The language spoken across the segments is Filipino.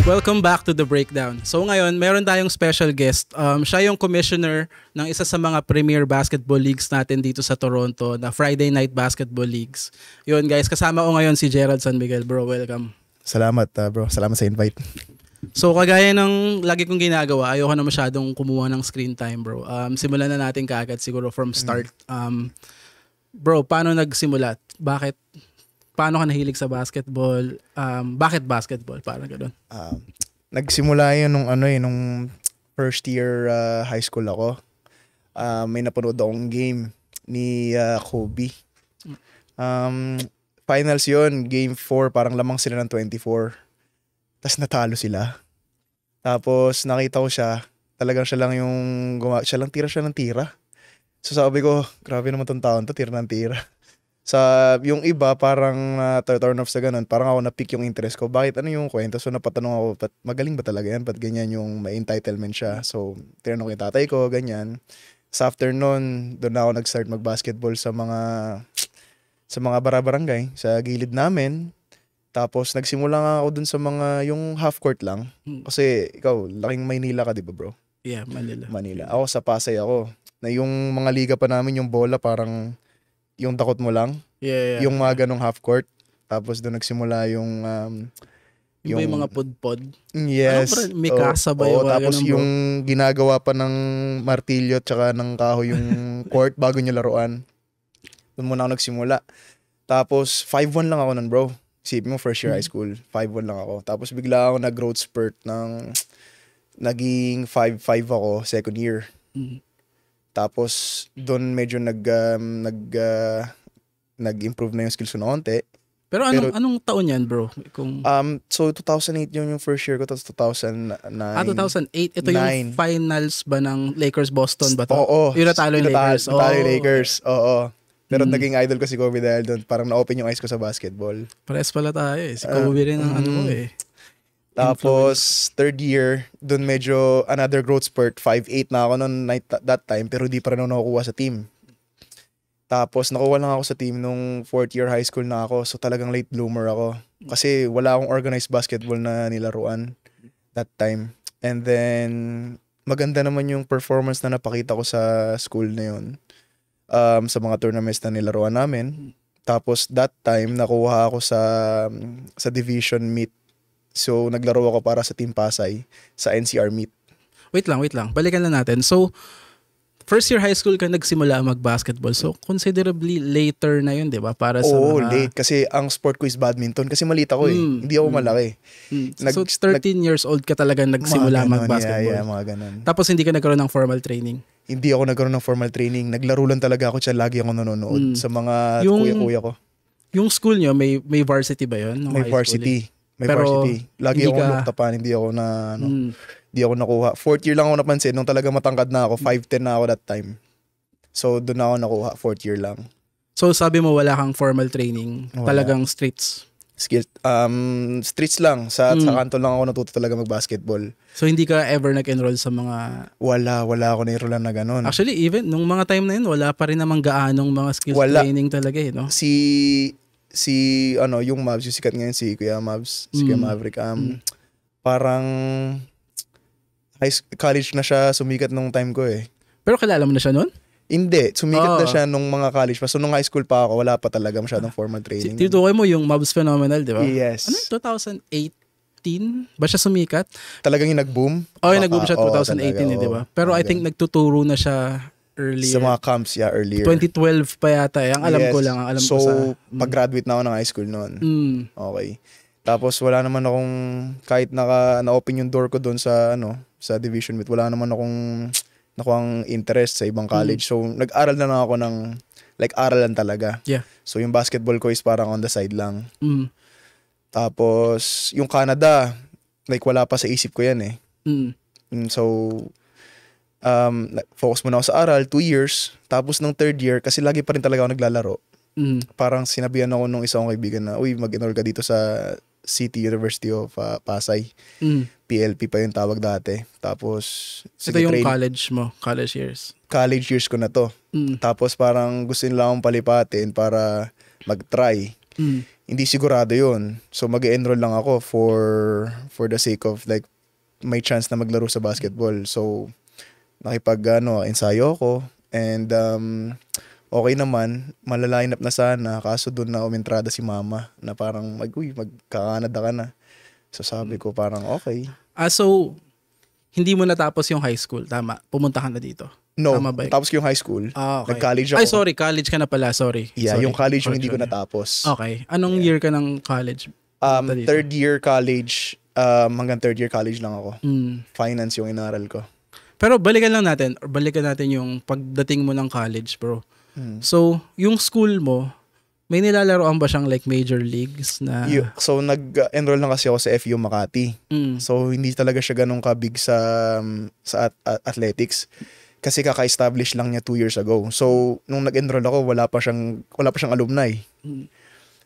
Welcome back to The Breakdown. So ngayon, meron tayong special guest. Siya yung commissioner ng isa sa mga premier basketball leagues natin dito sa Toronto, na Friday Night Basketball Leagues. Yun guys, kasama ko ngayon si Gerald San Miguel. Bro, welcome. Salamat bro, salamat sa invite. So kagaya ng lagi kong ginagawa, ayoko na masyadong kumuha ng screen time, bro. Simulan na natin kaagad siguro from start. Bro, paano nagsimula? Paano ka nahilig sa basketball? Bakit basketball? Parang gano'n. Nagsimula yun nung first year high school ako. May napanood akong game ni Kobe. Finals yun, game 4, parang lamang sila ng 24. Tapos natalo sila. Tapos nakita ko siya, talagang siya lang tira ng tira. So sabi ko, grabe naman tong taon to, tira ng tira. Sa yung iba parang turn off sa ganun, parang ako na-pick yung interest ko. Bakit, ano yung kwento? So napatanong ako, magaling ba talaga yan? Ba't ganyan yung may entitlement siya? So tinanong ko yung tatay ko, ganyan. Sa afternoon, doon ako nag-start mag-basketball sa mga bara-barangay, sa gilid namin. Tapos nagsimula nga ako dun sa mga, yung half court lang. Kasi ikaw, laking Maynila ka, di ba bro? Yeah, Manila. Ako sa Pasay ako. Na yung mga liga pa namin, yung bola parang yung takot mo lang. Yeah. Yung mga ganong half court. Tapos doon nagsimula yung yung mga pod-pod. Yes. Ano, may kasa ba yung tapos ganun, yung ginagawa pa ng martilyo tsaka ng kahoy yung court bago nyo laruan. Doon muna ako nagsimula. Tapos 5'1" lang ako nun, bro. Isipin mo, first year high school, 5'1" lang ako. Tapos bigla ako nag-growth spurt ng naging 5'5" ako second year. Tapos doon medyo nag-improve na yung skills ko na konti. Pero anong taon yan, bro? So 2008 yung first year ko, tapos 2009. 2008. Ito 9. Yung finals ba ng Lakers-Boston ba to? Oo. Yung natalo yung Lakers. Natalo yung Lakers, oo. Pero naging idol ko si Kobe dahil doon. Parang na-open yung eyes ko sa basketball. Pares pala tayo eh. Si Kobe rin ang ano eh. Tapos, third year, doon medyo another growth spurt. 5'8" na ako noon that time, pero di pa rin ako nakukuha sa team. Tapos, nakuha lang ako sa team nung fourth year high school na ako. So, talagang late bloomer ako. Kasi wala akong organized basketball na nilaruan that time. And then, maganda naman yung performance na napakita ko sa school na yun. Sa mga tournaments na nilaruan namin. Tapos, that time, nakuha ako sa division meet. So, naglaro ako para sa Team Pasay sa NCR meet. Wait lang. Balikan lang natin. So, first year high school ka nagsimula mag-basketball. So, considerably later na yun, di ba? Para sa late. Kasi ang sport ko is badminton. Kasi maliit ako eh. Hindi ako malaki. So, 13 years old ka talaga nagsimula mag-basketball. Yeah, mga ganun. Tapos, hindi ka nagkaroon ng formal training? Hindi ako nagkaroon ng formal training. Naglaro lang talaga ako. Lagi ako nanonood sa mga kuya-kuya ko. Yung school nyo, may varsity ba yun? May varsity. Varsity. Lagi ako nuktapan, hindi ako nakuha. Fourth year lang ako napansin, nung talaga matangkad na ako, 5'10" na ako that time. So, doon ako nakuha, fourth year lang. So, sabi mo wala kang formal training, talagang streets? Streets lang. Sa kanto lang ako natuto talaga mag-basketball. So, hindi ka ever nag-enroll sa mga... Wala ako na-enrollan na ganun. Actually, even nung mga time na yun, wala pa rin namang gaanong mga skills training talaga eh, no? Yung Mavs, yung sikat ngayon, si Kuya Mavs, si Kuya Maverick, parang college na siya, sumikat nung time ko eh. Pero kilala mo na siya noon? Hindi, sumikat na siya nung mga college pa. So nung high school pa ako, wala pa talaga masyadong formal training. Tinutukoy mo yung Mavs Phenomenal, di ba? Yes. 2018 ba siya sumikat? Talagang yung nag-boom? Yung nag-boom siya 2018 di ba? Pero I think nagtuturo na siya earlier. Sa mga camps, earlier. 2012 pa yata. Ang alam ko lang. Pag-graduate na ako ng high school noon. Okay. Tapos wala naman akong, kahit na-open yung door ko doon sa division meet, wala naman akong nakuhang interest sa ibang college. So nag-aral na lang ako ng, aralan talaga. Yeah. So yung basketball ko is parang on the side lang. Tapos yung Canada, wala pa sa isip ko yan eh. So, focus muna ako sa aral, 2 years. Tapos nung third year, kasi lagi pa rin talaga ako naglalaro. Parang sinabihan ako nung isang kaibigan na, uy, mag-enroll ka dito sa City University of Pasay. PLP pa yung tawag dati. Tapos, ito yung college mo, college years? College years ko na to. Tapos parang gusto nila akong palipatin para mag-try. Hindi sigurado yun. So mag-enroll lang ako for the sake of like may chance na maglaro sa basketball. So ensayo ako and okay naman, malaline up na sana kaso doon na umentrada si mama na parang magka-Canada ka na. So sabi ko parang okay. So hindi mo natapos yung high school, tama? Pumunta ka na dito. No, tama ba? tapos ko yung high school. Okay. Nag-college ako. Ay, sorry. College ka na pala. Sorry. Yeah, sorry. yung college yung hindi ko natapos. Okay. Anong year ka ng college? Third year college. Hanggang third year college lang ako. Finance yung inaral ko. Pero balikan natin yung pagdating mo ng college, bro. So, yung school mo, may nilalaroan ba siyang like major leagues na... So, nag-enroll lang kasi ako sa FU Makati. So, hindi talaga siya ganun kabig sa athletics. Kasi kaka-establish lang niya 2 years ago. So, nung nag-enroll ako, wala pa siyang alumni.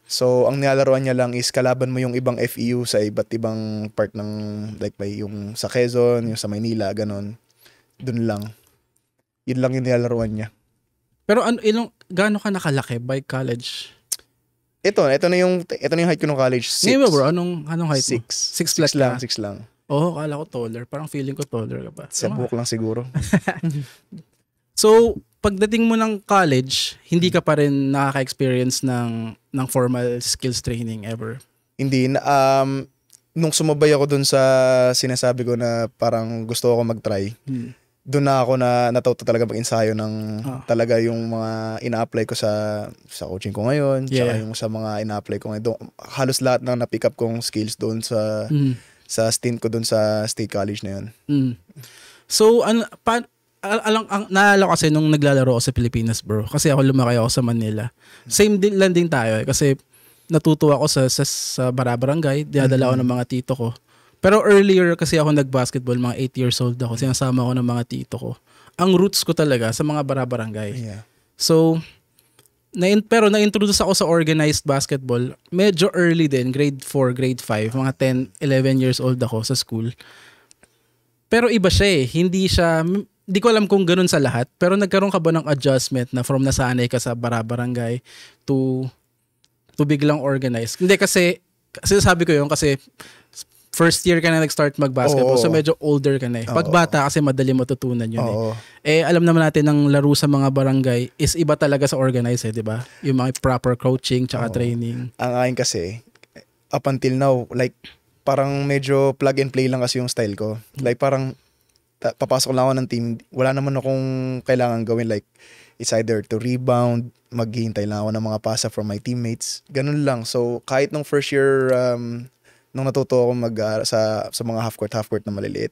So, ang nilalaroan niya lang is kalaban mo yung ibang FEU sa iba't ibang part ng, like may yung sa Quezon, yung sa Maynila, ganon. Dun lang. Yun lang yung nilalaroan niya. Pero gaano ka nakalaki by college? Ito na yung height ko ng college. 6. Ngayon ba bro? Anong height mo? 6 flat lang. 6 lang. Oh, kala ko taller. Parang feeling ko taller ka pa. Sa buhok lang siguro. So, pagdating mo ng college, hindi ka pa rin nakaka-experience ng formal skills training ever? Hindi. Nung sumabay ako dun sa sinasabi ko na parang gusto ako mag-try, dun na ako na natuto talaga mag-ensayo ng talaga yung mga ina-apply ko sa coaching ko ngayon, tsaka yung sa mga ina-apply ko ngayon. Halos lahat ng na-pick up kong skills dun sa stint ko dun sa state college na yun. So, naalala ko kasi nung naglalaro ako sa Pilipinas, bro. Kasi ako lumaki ako sa Manila. Same din lang din tayo kasi natuto ako sa Barabarangay. Dinadala ako ng mga tito ko. Pero earlier kasi ako nag-basketball, mga 8 years old ako. Sinasama ko ng mga tito ko. Ang roots ko talaga sa mga Barabarangay. Yeah. So, pero na-introduce ako sa organized basketball medyo early din, grade 4, grade 5, mga 10, 11 years old ako sa school. Pero iba siya hindi ko alam kung ganun sa lahat, pero nagkaroon ka ba ng adjustment na from nasanay ka sa Barabarangay to biglang organized? Hindi kasi sabi ko yun kasi first year ka na nag-start mag-basketball, so medyo older ka na eh. Pag bata kasi madali matutunan yun alam naman natin ng laro sa mga barangay is iba talaga sa organized di ba? Yung mga proper coaching tsaka training. Ang akin kasi, up until now, like parang medyo plug and play lang kasi yung style ko. Like parang papasok lang ako ng team, wala naman akong kailangan gawin like it's either to rebound, maghihintay lang ako ng mga pasa from my teammates. Ganun lang. So kahit nung first year nung natuto ako sa mga half court na maliliit,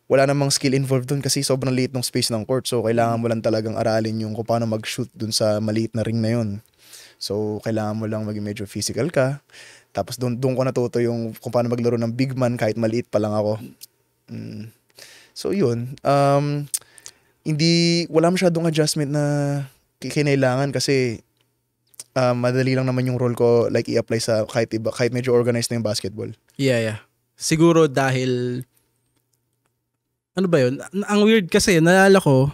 wala namang skill involved dun kasi sobrang liit ng space ng court. So kailangan mo lang talagang aralin yung kung paano mag-shoot dun sa maliit na ring na yun. So kailangan mo lang maging medyo physical ka. Tapos doon ko natuto yung kung paano maglaro ng big man kahit maliit pa lang ako. So yun, wala masyadong adjustment na kinailangan kasi madali lang naman yung role ko like i-apply sa kahit medyo organized na yung basketball. Yeah. Siguro dahil ano ba yun? Ang weird kasi naalala ko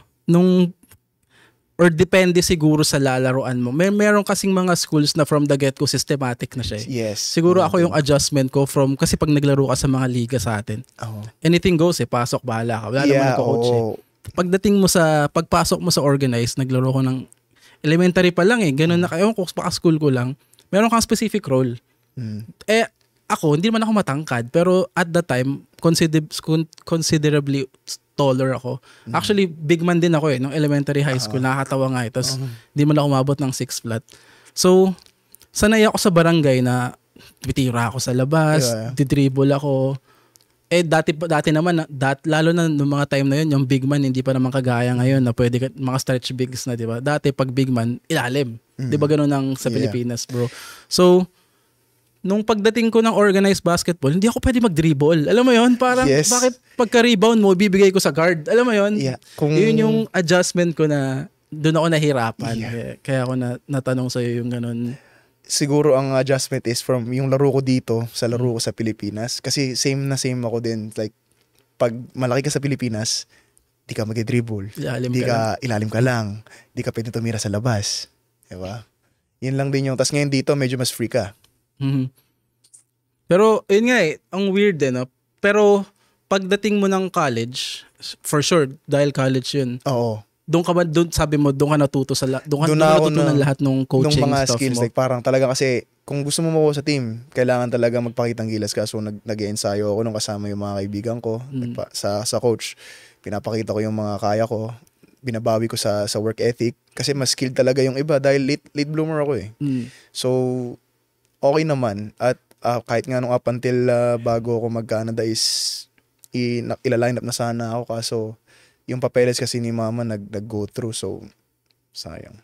or depende siguro sa lalaruan mo. Meron kasing mga schools na from the get-go systematic na siya. Yes. Siguro ako yung adjustment ko kasi pag naglaro ka sa mga liga sa atin, anything goes pasok, bahala ka. Wala naman nagko-coach pagpasok mo sa organized, naglaro ko ng elementary pa lang ganun na kayo, kung school ko lang, meron kang specific role. Ako, hindi naman ako matangkad, pero at the time, considerably taller ako. Actually, big man din ako nung elementary high school, nakakatawa nga Tapos, hindi man ako umabot ng 6 flat. So, sanay ako sa barangay na bitira ako sa labas, didribble ako. Dati naman, lalo na nung mga time na yun, yung big man, hindi pa naman kagaya ngayon na pwede mga stretch bigs na, di ba? Dati pag big man, ilalim. Di ba ganun ang sa Pilipinas, bro? So, nung pagdating ko ng organized basketball, hindi ako pwede mag-dribble. Alam mo yun? Parang, bakit pagka-rebound mo, bibigay ko sa guard? Alam mo yun? Yeah. Yun yung adjustment ko na doon ako nahirapan. Kaya ako natanong sa'yo yung ganun. Siguro ang adjustment is from yung laro ko dito sa laro ko sa Pilipinas. Kasi same ako din. Like, pag malaki ka sa Pilipinas, di ka mag-dribble. Ilalim ka lang. Di ka pwede tumira sa labas. Diba? Yun lang din yung, tas ngayon dito, medyo mas free ka. Mhm. Pero, yun nga ang weird no? Pero, pagdating mo ng college, for sure, dahil college yun, Oo. doon sabi mo, doon ka natuto doon ka natutunan lahat ng coaching nung mga stuff skills, mo. like parang talaga kasi, kung gusto mo makuha sa team, kailangan talaga magpakitang gilas ka. So, nag-ensayo ako nung kasama yung mga kaibigan ko, sa coach. Pinapakita ko yung mga kaya ko, binabawi ko sa work ethic, kasi mas skilled talaga yung iba dahil late bloomer ako eh. So, okay naman. At kahit nga nung up until bago ako mag-Canada is ila-line up na sana ako, kaso yung papeles kasi ni mama nag-go through, so sayang.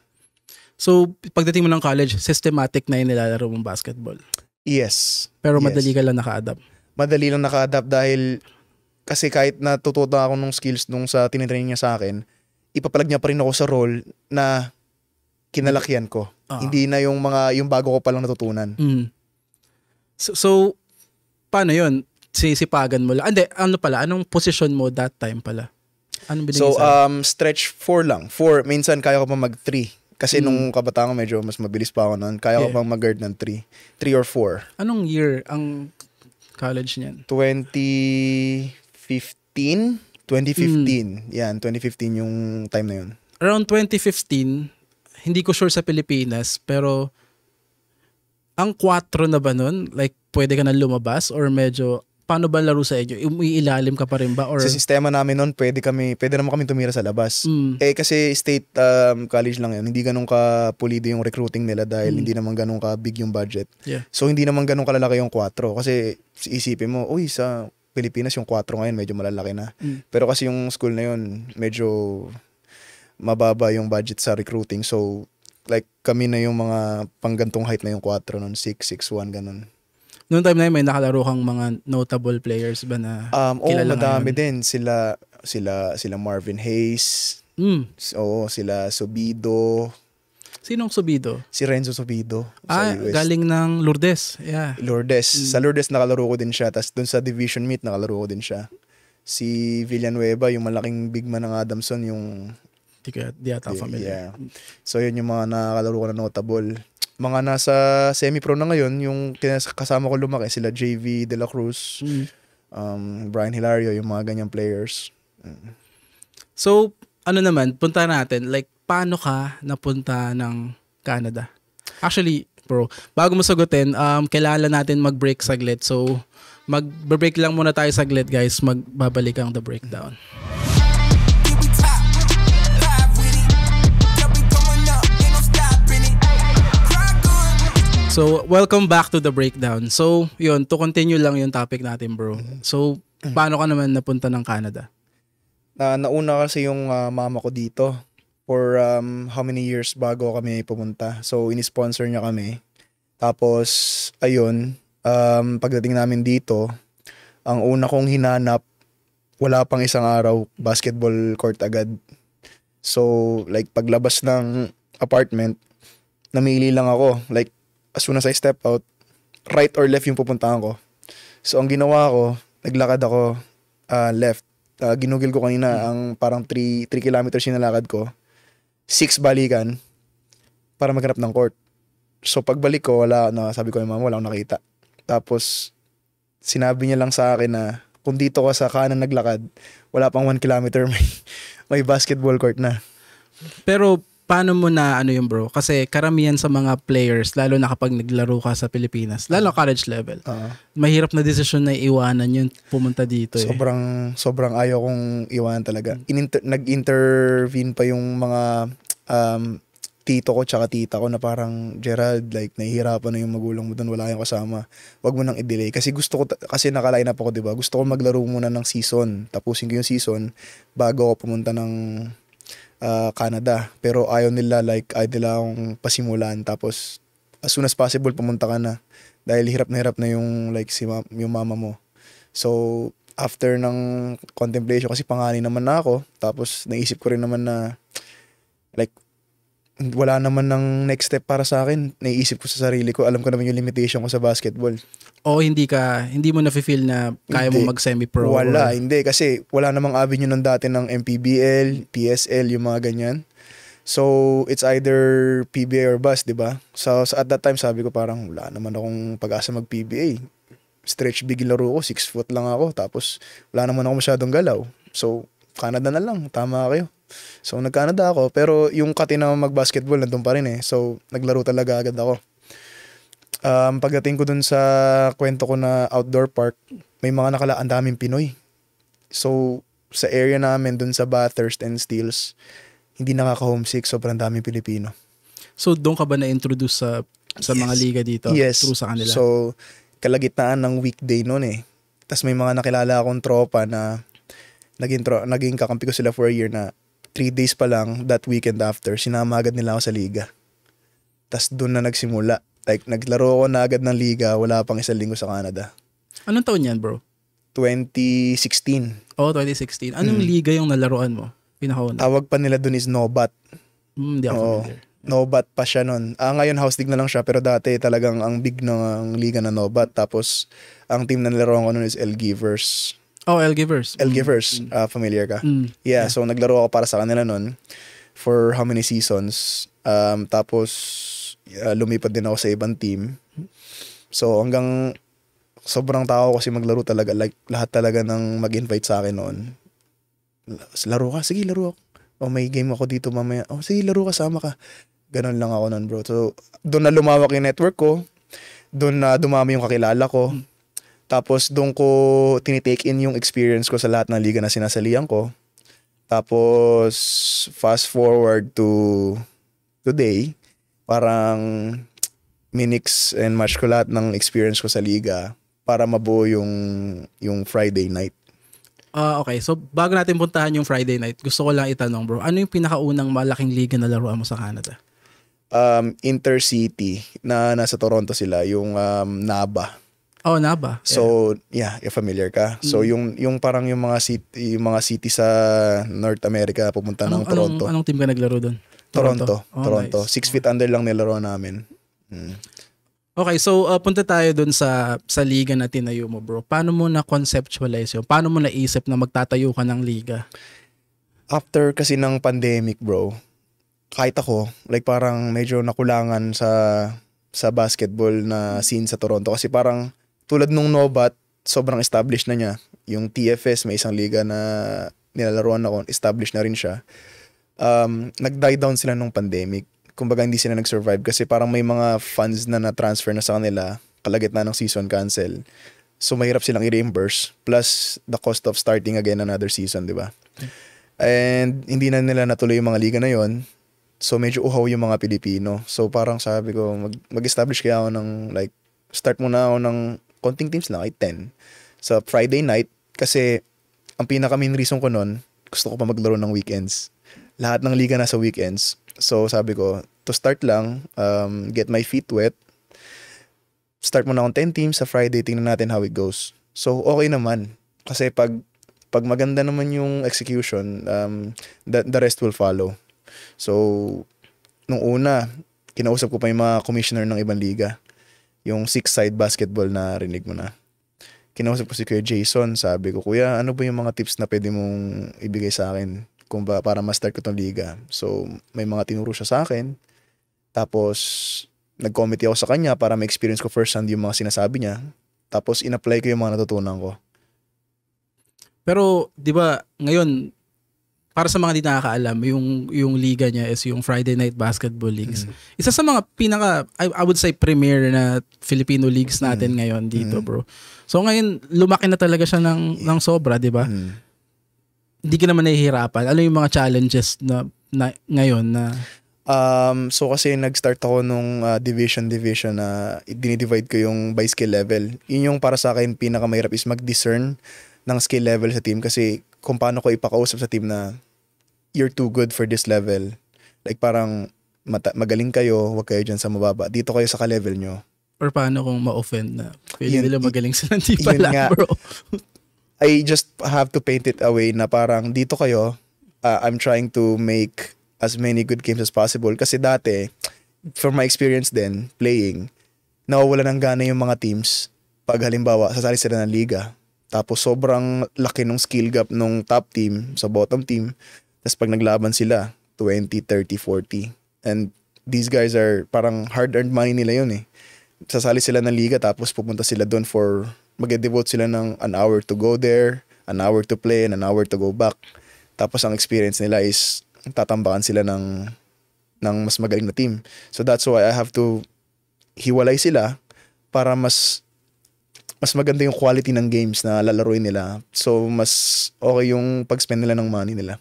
So, pagdating mo ng college, systematic na yung nilalaro mong basketball. Yes. Pero madali ka lang naka-adapt. Madali lang naka-adapt dahil kasi kahit natututo ako ng skills nung sa tinitrain niya sa akin, ipapalag niya pa rin ako sa role na kinalakihan ko. Hindi na yung bago ko palang natutunan. So paano yun? Sisipagan mo lang. Anong position mo that time pala? Anong binigay sa'yo? Stretch 4 lang. 4. Minsan kaya ko pa mag-3. Kasi nung kabataan ko medyo mas mabilis pa ako noon. Kaya ko pang mag-guard ng 3. 3 or 4. Anong year ang college niyan? 2015. Yan, 2015 yung time na yun. Around 2015, hindi ko sure sa Pilipinas, pero ang 4 na ba nun? Like, pwede ka na lumabas? Or medyo, paano ba laro sa inyo? Umiilalim ka pa rin ba? Or... Sa sistema namin noon, pwede naman kami tumira sa labas. Kasi state college lang yun, hindi ganun ka pulido yung recruiting nila dahil hindi naman ganun ka big yung budget. Yeah. So hindi naman ganun kalalaki yung 4. Kasi isipin mo, uy, sa Pilipinas yung 4 ngayon medyo malalaki na. Pero kasi yung school na yun, medyo mababa yung budget sa recruiting. So like kami na yung mga panggantong height na yung 4 noon, 6'1", ganun. Noong time na yun, may nakalaro kang mga notable players ba na kilala madami ngayon? din. Sila Marvin Hayes. Oo, sila Subido. Sinong Subido? Si Renzo Subido. Sa US. Galing ng Lourdes. Yeah. Lourdes. Sa Lourdes nakalaro ko din siya. Tapos dun sa division meet nakalaro ko din siya. Si Villanueva, yung malaking big man ng Adamson, yung... Di ata familiar. Yeah. So yun yung mga nakalaro ko na notable. Mga nasa semi-pro na ngayon, yung kasama ko lumaki, sila JV De La Cruz, Brian Hilario, yung mga ganyang players. So, ano naman, punta natin, like, paano ka napunta ng Canada? Actually, bro, bago mo sagutin, kailangan natin mag-break saglit. So, mag-break lang muna tayo saglit, guys. Magbabalik ang The Breakdown. So, welcome back to The Breakdown. So, yun, to continue lang yung topic natin, bro. So, paano ka naman napunta ng Canada? Nauna kasi yung mama ko dito for how many years bago kami pumunta. So, ini-sponsor niya kami. Tapos, ayun, pagdating namin dito, ang una kong hinanap, wala pang isang araw, basketball court agad. So, like, paglabas ng apartment, namili lang ako. Like, as soon as I step out, right or left yung pupuntahan ko. So, ang ginawa ko, naglakad ako left. Ginugil ko kanina ang parang 3 kilometers yung nalakad ko. 6 balikan para maghanap ng court. So, pagbalik ko, sabi ko yung mama, wala akong nakita. Tapos, sinabi niya lang sa akin na kung dito ka sa kanan naglakad, wala pang 1 kilometer, may basketball court na. Pero, paano mo na ano yung bro? Kasi karamihan sa mga players, lalo na kapag naglaro ka sa Pilipinas, lalo college level, mahirap na desisyon na iwanan yun pumunta dito. Sobrang ayaw kong iwanan talaga. Nag-intervene pa yung mga tito ko tsaka tita ko na parang, Gerald, like nahihirapan na yung magulang mo doon, wala kang kasama. Wag mo nang i-delay. Kasi kasi naka-line up ako, diba? Gusto ko maglaro muna ng season. Tapusin ko yung season bago ako pumunta ng Canada, pero ayaw nila akong pasimulan, tapos as soon as possible pumunta ka na dahil hirap na yung yung mama mo. So after ng contemplation, kasi panganay naman na ako, tapos naisip ko rin naman na like wala naman ng next step para sa akin. Naiisip ko sa sarili ko, alam ko naman yung limitation ko sa basketball. O hindi mo na-feel na kaya mo mag-semi-pro? Hindi. Kasi wala namang avenue nun dati ng MPBL, PSL, yung mga ganyan. So, it's either PBA or bust, di ba? So, at that time, sabi ko parang wala naman akong pag-asa mag-PBA. Stretch big yung laro ko, 6 foot lang ako. Tapos, wala naman ako masyadong galaw. So, Canada na lang, tama kayo. So, nag-Canada ako. Pero yung kati na mag-basketball, nandun pa rin eh. So, naglaro talaga agad ako. Pagdating ko dun sa kwento ko na outdoor park, may mga nakalaan daming Pinoy. So, sa area namin dun sa Bathurst and Steeles, hindi nakaka-homesick, sobrang daming Pilipino. So, doon ka ba na-introduce sa mga liga dito? Yes. Through sa kanila? So, kalagitnaan ng weekday noon eh. Tapos may mga nakilala akong tropa na naging kakampi ko sila for a year na 3 days pa lang, that weekend after, sinama agad nila ako sa liga. Tapos doon na nagsimula. Like, naglaro ako na agad ng liga, wala pang 1 linggo sa Canada. Anong taon yan, bro? 2016. Oh, 2016. Anong liga yung nalaruan mo? Pinakauna. Tawag pa nila doon is Nobat. Hindi ako familiar. Nobat pa siya nun. Ngayon house league na lang siya, pero dati talagang ang big ng liga na Nobat. Tapos, ang team na nilaroan ko nun is El Givers. Oh, El Givers. El Givers, familiar ka? Yeah, so naglaro ako para sa kanila nun for how many seasons. Tapos, lumipat din ako sa ibang team. So, hanggang sobrang tao kasi maglaro talaga. Like, lahat talaga ng mag-invite sa akin noon. Laro ka? Sige, laro ako. O may game ako dito mamaya. O sige, laro ka, sama ka. Ganon lang ako nun, bro. So, doon na lumawak yung network ko. Doon na dumami yung kakilala ko. Tapos, doon ko tinitake in yung experience ko sa lahat ng liga na sinasalihan ko. Tapos, fast forward to today, parang minix and match ko lahat ng experience ko sa liga para mabuo yung Friday night. Okay. So, bago natin puntahan yung Friday night, gusto ko lang itanong, bro, ano yung pinakaunang malaking liga na laruan mo sa Canada? Intercity, na nasa Toronto sila, yung NABA. Oh, NABA. So, yeah, familiar ka. So, yung parang yung mga city sa North America pupunta ng Toronto. Anong team ka naglaro doon? Toronto. Oh, Toronto. Nice. 6 feet under lang nilaro namin. Okay, so punta tayo dun sa liga na tinayo mo, bro. Paano mo na-conceptualize yun? Paano mo naisip na magtatayo ka ng liga? After kasi ng pandemic, bro, kahit ako, like parang medyo nakulangan sa basketball na scene sa Toronto. Kasi parang tulad nung Nobat, sobrang established na niya. Yung TFS, may isang liga na nilalaruan ako, established na rin siya. Nag-die down sila nung pandemic. Kumbaga hindi sila nag-survive kasi parang may mga funds na na-transfer na sa kanila kalagitnaan ng season cancel. So mahirap silang i-reimburse plus the cost of starting again another season, di ba? And hindi na nila natuloy yung mga liga na yon. So medyo uhaw yung mga Pilipino. So parang sabi ko mag-establish kaya ako ng like start muna ako ng konting teams lang, 10. Sa Friday night kasi ang pinaka main reason ko nun, gusto ko pa maglaro ng weekends. Lahat ng liga nasa weekends. So sabi ko, to start lang, get my feet wet. Start muna akong 10 teams sa Friday, tingnan natin how it goes. So okay naman. Kasi pag maganda naman yung execution, the rest will follow. So, nung una, kinausap ko pa yung mga commissioner ng ibang liga. Yung 6-side basketball na rinig mo na. Kinausap ko si Kuya Jason, sabi ko, Kuya, ano ba yung mga tips na pwede mong ibigay sa akin kung para ma-start ko tong liga? So, may mga tinuro siya sa akin. Tapos, nag-committee ako sa kanya para ma-experience ko first hand yung mga sinasabi niya. Tapos, in-apply ko yung mga natutunan ko. Pero, di ba, ngayon, para sa mga di nakakaalam, yung liga niya is yung Friday Night Basketball Leagues. Isa sa mga I would say, premier na Filipino leagues natin ngayon dito, bro. So, ngayon, lumaki na talaga siya ng sobra, di ba? Hindi ka naman nahihirapan. Ano yung mga challenges na ngayon na... So kasi nag-start ako nung division na dinidivide ko yung by skill level. Yun yung para sa akin pinakamahirap is mag-discern ng skill level sa team kasi kung paano ko ipakausap sa team na you're too good for this level. Like parang magaling kayo, wag kayo dyan sa mababa. Dito kayo sa ka-level nyo. Or paano kung ma-offend na pwede nila magaling sila, hindi pala, bro. I just have to paint it away na parang dito kayo, I'm trying to make as many good games as possible. Kasi dati, from my experience din, playing, nawawala ng gana yung mga teams pag halimbawa, sasali sila ng liga. Tapos sobrang laki ng skill gap nung top team sa bottom team. Tapos pag naglaban sila, 20, 30, 40. And these guys are parang hard-earned money nila yun eh. Sasali sila ng liga tapos pupunta sila doon for mag-devote sila ng an hour to go there, an hour to play, and an hour to go back. Tapos ang experience nila is tatambakan sila ng mas magaling na team. So that's why I have to hiwalay sila para mas maganda yung quality ng games na lalaruin nila. So mas okay yung pag-spend nila ng money nila.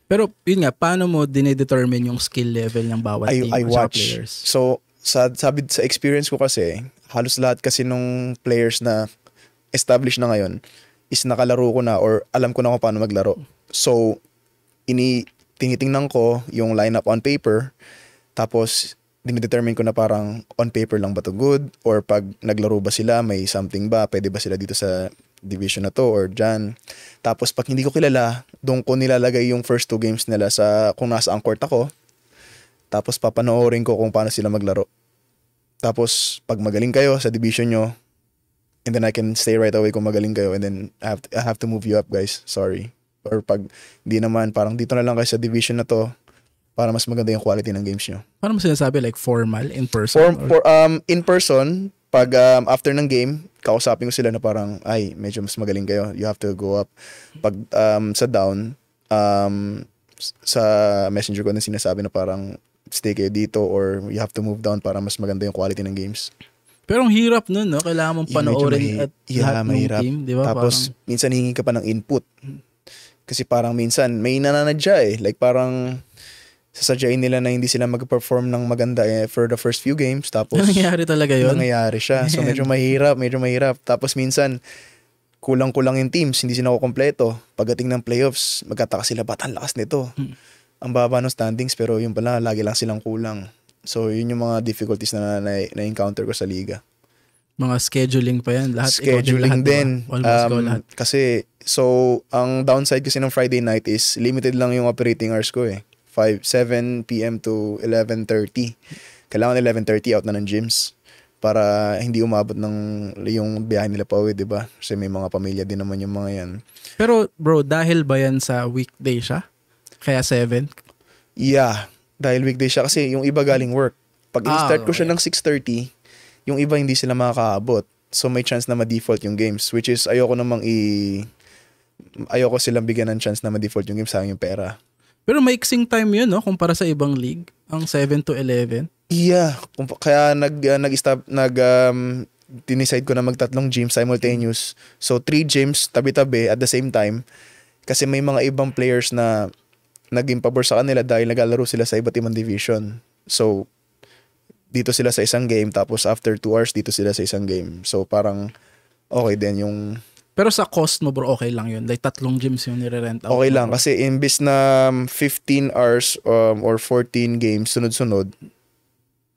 Pero yun nga, paano mo dinedetermine yung skill level ng bawat team I or watch. players? So sabi sa experience ko kasi, halos lahat kasi nung players na established na ngayon is nakalaro ko na or alam ko na kung paano maglaro. So tinitingnan ko yung lineup on paper, tapos dinidetermine ko na parang on paper lang ba to good, or pag naglaro ba sila, may something ba, pwede ba sila dito sa division na to or dyan. Tapos pag hindi ko kilala, doon ko nilalagay yung first 2 games nila sa kung nasa ang court ako, tapos papanoorin ko kung paano sila maglaro. Tapos pag magaling kayo sa division nyo, and then I can stay right away kung magaling kayo, and then I have to move you up, guys. Sorry. Or pag di naman, parang dito na lang kayo sa division na to para mas maganda yung quality ng games nyo. Paano mo sinasabi? Like formal, in person? In person, pag after ng game, kausapin ko sila na parang, ay, medyo mas magaling kayo. You have to go up. Pag sa down, sa messenger ko na sinasabi na parang, stay kayo dito or you have to move down para mas maganda yung quality ng games. Pero ang hirap nun, no? Kailangan mong panoorin at lahat ng team, di ba? Tapos, minsan hingi ka pa ng input. Kasi parang minsan, may nananadya eh. Like parang, sasadyain nila na hindi sila mag-perform ng maganda for the first few games. Tapos, nangyayari talaga yun? Nangyayari siya. So, medyo mahirap. Tapos minsan, kulang-kulang yung teams, hindi sila kukompleto. Pagdating ng playoffs, magkataka sila, ba't ang lakas nito? Ang baba ng standings, pero yun pala, lagi lang silang kulang. So, yun yung mga difficulties na na-encounter ko sa liga. Mga scheduling pa yan. Lahat, scheduling din. Lahat. Kasi, ang downside kasi ng Friday night is limited lang yung operating hours ko eh. 7 p.m. to 11:30. Kailangan 11:30 out na ng gyms para hindi umabot ng yung biyahe nila pa uwi, di ba? Kasi may mga pamilya din naman yung mga yan. Pero bro, dahil ba yan sa weekday siya? Kaya 7? Yeah. Dahil weekday siya kasi yung iba galing work. Pag i-start ko siya ng 6:30, yung iba hindi sila makakaabot. So may chance na ma-default yung games, which is ayoko silang bigyan ng chance na ma-default yung games, sayang yung pera. Pero maiksing time yun, no? Kumpara sa ibang league, ang 7 to 11. Yeah. Kaya dinicide ko na magtatlong gyms simultaneous. So 3 gyms tabi-tabi at the same time. Kasi may mga ibang players na naging pabor sa kanila dahil naglalaro sila sa iba't ibang division. So, dito sila sa isang game, tapos after 2 hours, dito sila sa isang game. So, parang okay din yung... Pero sa cost mo bro, okay lang yun? Like 3 gyms yung nire-rent out? Okay lang, kasi imbis na 15 hours or 14 games sunod-sunod,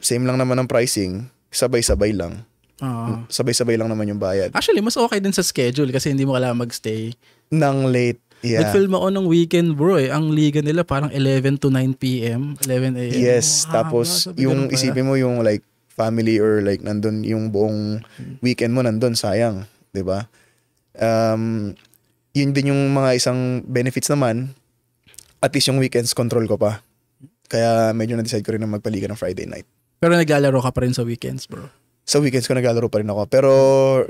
same lang naman ang pricing, sabay-sabay lang. Sabay-sabay lang naman yung bayad. Actually, mas okay din sa schedule kasi hindi mo kailangan magstay nang late. Yeah. Nag-film ako ng weekend bro eh. Ang liga nila parang 11 to 9 p.m. 11 a.m. Yes, tapos yung isipin mo yung like family or like nandun yung buong weekend mo nandun, sayang, 'di ba? Yun din yung mga isang benefits naman. At least yung weekends control ko pa. Kaya medyo na-decide ko rin na magpaliga ng Friday night. Pero naglalaro ka pa rin sa weekends, bro? Sa weekends ko naglalaro pa rin ako. Pero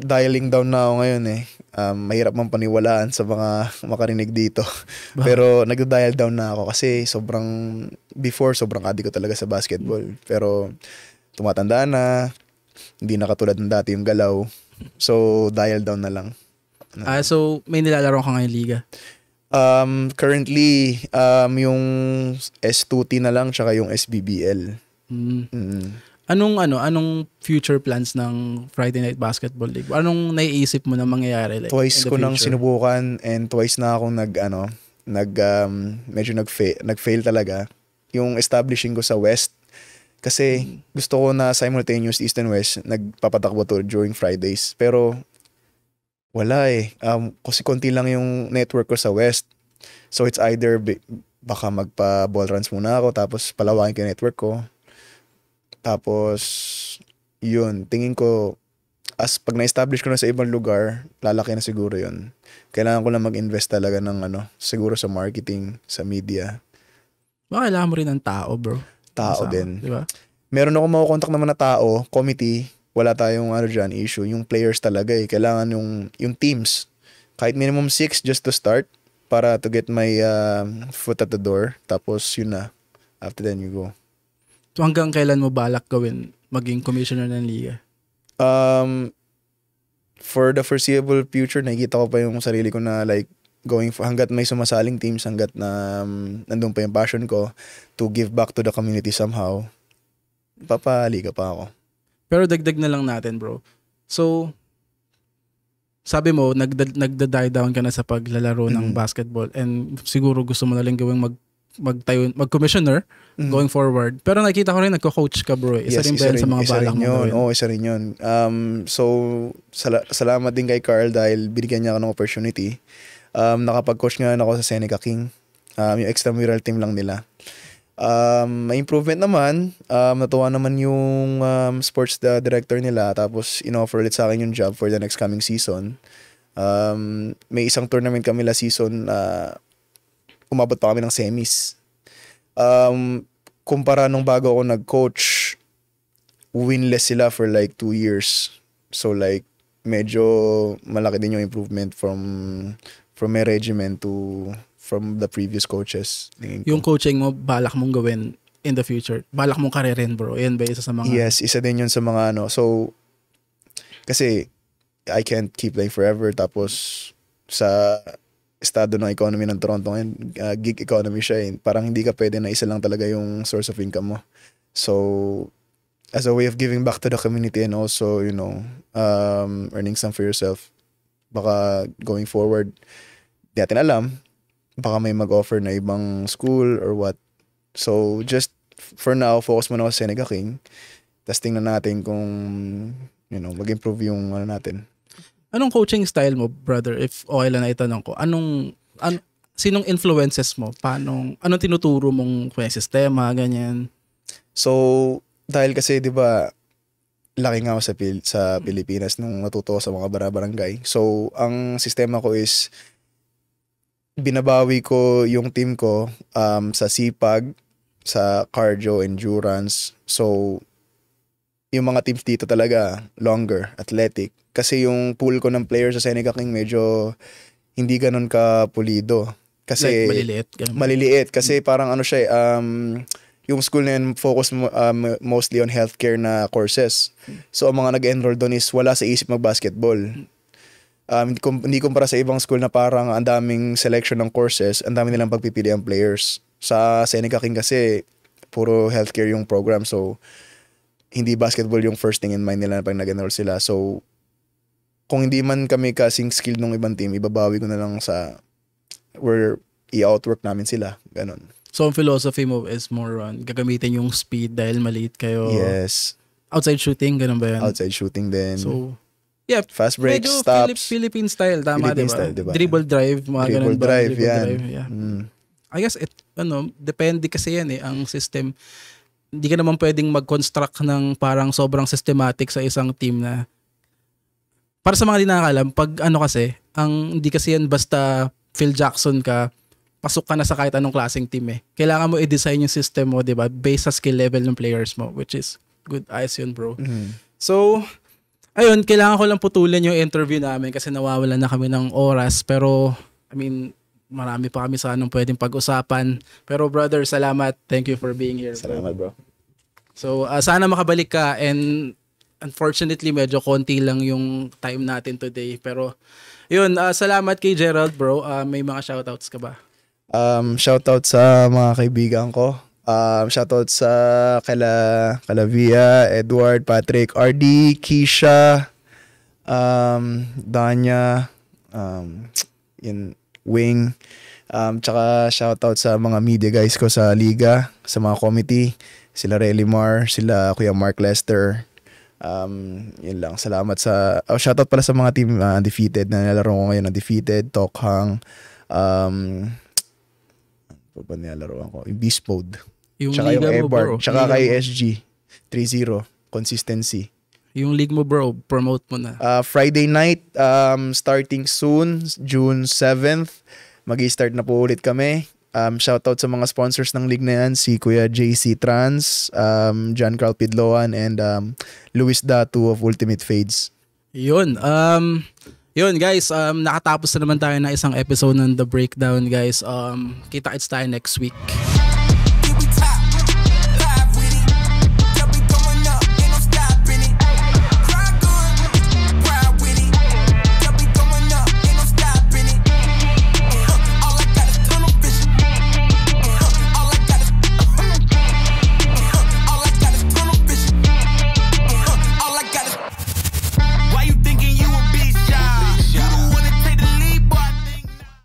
dialing down na ako ngayon eh. Mahirap mang paniwalaan sa mga makarinig dito. Pero nagda-dial down na ako kasi before sobrang addict ko talaga sa basketball. Pero tumatanda na, hindi na katulad ng dati yung galaw. So dial down na lang. So may nilalaro ka ngayong liga? Currently, yung S2T na lang tsaka yung SBBL. Anong future plans ng Friday Night Basketball League? Anong naiisip mo na mangyayari? Like, twice ko nang sinubukan and twice na akong medyo nag-fail talaga. Yung establishing ko sa West. Kasi gusto ko na simultaneous East and West, nagpapatakbo to during Fridays. Pero wala eh. Kasi konti lang yung network ko sa West. So it's either baka magpa-ball runs muna ako tapos palawakin ko yung network ko. Tapos, yun, tingin ko, pag na-establish ko na sa ibang lugar, lalaki na siguro yun. Kailangan ko lang mag-invest talaga ng siguro sa marketing, sa media. Baka kailangan mo rin ng tao, bro. Tao Kasama, din. di ba? Meron ako makukontak naman na tao, committee, wala tayong issue. Yung players talaga kailangan yung teams. Kahit minimum 6 just to start para to get my foot at the door. Tapos yun na. After then you go. So hanggang kailan mo balak gawin maging commissioner ng liga? For the foreseeable future, nakikita ko pa yung sarili ko na like hanggat may sumasaling teams, hanggat na nandun pa yung passion ko to give back to the community somehow, papaliga pa ako. Pero dagdag na lang natin, bro. So, sabi mo, nagda-die down ka na sa paglalaro ng basketball and siguro gusto mo na lang gawing mag-commissioner going forward. Pero nakita ko rin nagko-coach ka, bro. Isa rin ba yan sa mga balak mo gawin? Oo, isa rin yun. So, salamat din kay Carl dahil binigyan niya ako ng opportunity. Nakapag-coach nga ako sa Seneca King. Yung extramural team lang nila. May improvement naman. Natuwa naman yung sports director nila. Tapos in-offer ulit sa akin yung job for the next coming season. May isang tournament kami last season. Umabot pa kami ng semis. Kumpara nung bago ako nag-coach, winless sila for like 2 years. So like medyo malaki din yung improvement from my regimen to from the previous coaches. Yung coaching mo, balak mong gawin in the future? Balak mong karirin, bro? Yan ba isa sa mga... Yes, isa din yun sa mga So, kasi I can't keep playing forever. Tapos, sa estado ng economy ng Toronto ngayon, gig economy siya Parang hindi ka pwede na isa lang talaga yung source of income mo. So, as a way of giving back to the community and also, earning some for yourself, baka going forward, di natin alam, baka may mag-offer na ibang school or what. So, just for now, focus muna ako sa Seneca King. Tapos tingnan natin kung, mag-improve yung natin. Anong coaching style mo, brother? If okay lang na itanong ko. Sinong influences mo? Anong tinuturo mong sistema, ganyan? So, dahil kasi, di ba, laki nga ako sa Pilipinas nung natuto sa mga barangay. So, ang sistema ko is, binabawi ko yung team ko sa sipag, sa cardio, endurance. So, yung mga teams dito talaga, longer, athletic. Kasi yung pool ko ng players sa Seneca King medyo hindi ganun ka pulido. Kasi, like maliliit? Maliliit. Kasi parang yung school na yun focus mostly on healthcare na courses. So, ang mga nag-enroll doon is wala sa isip mag-basketball. Hindi kumpara sa ibang school na parang ang daming selection ng courses, ang dami nilang pagpipili ang players. Sa Seneca King kasi, puro healthcare yung program. So, hindi basketball yung first thing in mind nila pag nag-enroll sila. So, kung hindi man kami kasing skilled ng ibang team, ibabawi ko na lang where i-outwork namin sila. Ganon. So, ang philosophy mo is more on gagamitin yung speed dahil maliit kayo. Yes. Outside shooting, ganun ba yan? Outside shooting din. So, yeah. Fast break, medyo stops. Philippine style, tama, Philippine diba? style, diba? Dribble drive, mga dribble ganun ba? drive, Dribble yan. drive, yeah. I guess, depende kasi yan ang system. Hindi ka naman pwedeng mag-construct ng parang sobrang systematic sa isang team na para sa mga di nakakalam, pag kasi, hindi kasi yan basta Phil Jackson ka, pasok ka na sa kahit anong klaseng team Kailangan mo i-design yung system mo, diba? Based sa skill level ng players mo, which is good. Ayos yun, bro. So, ayun, kailangan ko lang putulin yung interview namin kasi nawawalan na kami ng oras. Pero, marami pa kami sa pwedeng pag-usapan. Pero brother, salamat. Thank you for being here. Salamat, bro. So, sana makabalik ka and unfortunately, medyo konti lang yung time natin today. Pero, yun, salamat kay Gerald, bro. May mga shoutouts ka ba? Shoutout sa mga kaibigan ko. Shoutout sa kala Via, Edward, Patrick, RD, Keisha, Danya, Wing. Tsaka shoutout sa mga media guys ko sa liga, sa mga committee, sila Relimar, sila Kuya Mark Lester. Yun lang. Salamat sa shoutout pala sa mga team undefeated na nalaro ko ngayon, undefeated, Tokhang, pa nilalaro ako, yung Beast Mode. Yung tsaka liga yung mo, bro. Tsaka kay SG 3-0 consistency. Yung league mo, bro, promote mo na. Friday night, starting soon, June 7th, magi-start na po ulit kami. Shoutout sa mga sponsors ng league na yan, si Kuya JC Trans, John Carl Pidloan, and Luis Datu of Ultimate Fades. Yun. Yun guys, nakatapos na naman tayo ng isang episode ng The Breakdown guys. Kita-kits tayo next week.